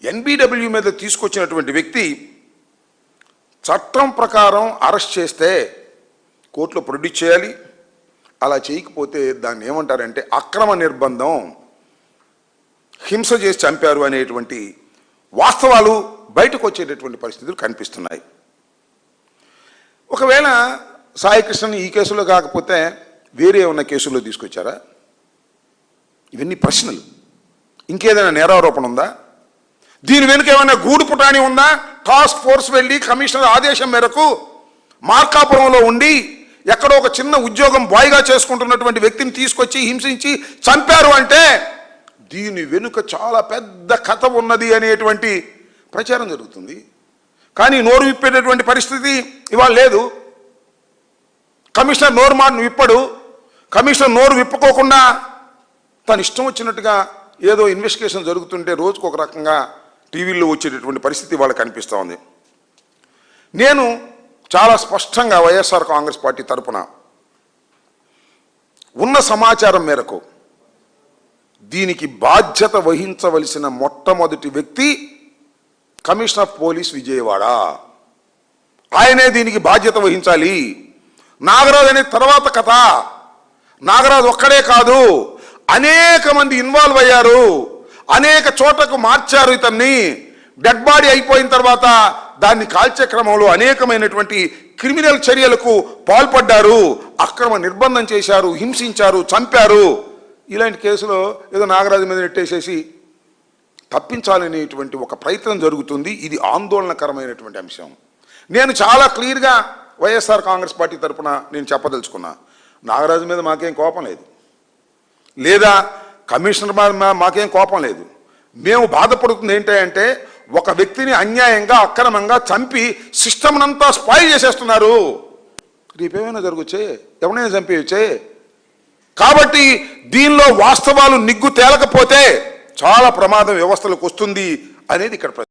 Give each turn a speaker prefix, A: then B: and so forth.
A: NBW మీద తీసుకొచ్చినటువంటి వ్యక్తి చట్టం ప్రకారం అరెస్ట్ చేస్తే కోర్టులో ప్రొడ్యూస్ చేయాలి. అలా చేయకపోతే దాన్ని ఏమంటారంటే అక్రమ నిర్బంధం, హింస చేసి చంపారు అనేటువంటి వాస్తవాలు బయటకు వచ్చేటటువంటి పరిస్థితులు కనిపిస్తున్నాయి. ఒకవేళ సాయికృష్ణని ఈ కేసులో కాకపోతే వేరే ఉన్న కేసుల్లో తీసుకొచ్చారా? ఇవన్నీ ప్రశ్నలు. ఇంకేదైనా నేరారోపణ ఉందా? దీని వెనుక ఏమైనా గూడు పుటాని ఉందా? టాస్క్ ఫోర్స్ వెళ్ళి కమిషనర్ ఆదేశం మేరకు మార్కాపురంలో ఉండి ఎక్కడో ఒక చిన్న ఉద్యోగం బాయ్గా చేసుకుంటున్నటువంటి వ్యక్తిని తీసుకొచ్చి హింసించి చంపారు అంటే దీని వెనుక చాలా పెద్ద కథ ఉన్నది అనేటువంటి ప్రచారం జరుగుతుంది. కానీ నోరు విప్పేటటువంటి పరిస్థితి ఇవాళ లేదు. కమిషనర్ నోరు మాట విప్పడు. కమిషనర్ నోరు విప్పుకోకుండా తను ఇష్టం వచ్చినట్టుగా ఏదో ఇన్వెస్టిగేషన్ జరుగుతుంటే రోజుకు ఒక రకంగా టీవీల్లో వచ్చేటటువంటి పరిస్థితి వాళ్ళకి కనిపిస్తూ ఉంది. నేను చాలా స్పష్టంగా వైఎస్ఆర్ కాంగ్రెస్ పార్టీ తరఫున ఉన్న సమాచారం మేరకు దీనికి బాధ్యత వహించవలసిన మొట్టమొదటి వ్యక్తి కమిషనర్ ఆఫ్ పోలీస్ విజయవాడ. ఆయనే దీనికి బాధ్యత వహించాలి. నాగరాజు అనే తర్వాత కథ. నాగరాజు ఒక్కడే కాదు, అనేక మంది ఇన్వాల్వ్ అయ్యారు. అనేక చోటకు మార్చారు ఇతన్ని. డెడ్ బాడీ అయిపోయిన తర్వాత దాన్ని కాల్చే క్రమంలో అనేకమైనటువంటి క్రిమినల్ చర్యలకు పాల్పడ్డారు. అక్రమ నిర్బంధం చేశారు, హింసించారు, చంపారు. ఇలాంటి కేసులో ఏదో నాగరాజు మీద నెట్టేసేసి తప్పించాలనేటువంటి ఒక ప్రయత్నం జరుగుతుంది. ఇది ఆందోళనకరమైనటువంటి అంశం. నేను చాలా క్లియర్గా వైఎస్ఆర్ కాంగ్రెస్ పార్టీ తరఫున నేను చెప్పదలుచుకున్నా, నాగరాజు మీద మాకేం కోపం లేదు, లేదా కమిషనర్ మాకేం కోపం లేదు. మేము బాధపడుతుంది ఏంటంటే ఒక వ్యక్తిని అన్యాయంగా అక్రమంగా చంపి సిస్టమ్నంతా స్పాయిల్ చేసేస్తున్నారు. రేపేమైనా జరగచ్చే, ఎవరైనా చంపేయచ్చే. కాబట్టి దీనిలో వాస్తవాలు నిగ్గు తేలకపోతే చాలా ప్రమాదం వ్యవస్థలకు వస్తుంది అనేది ఇక్కడ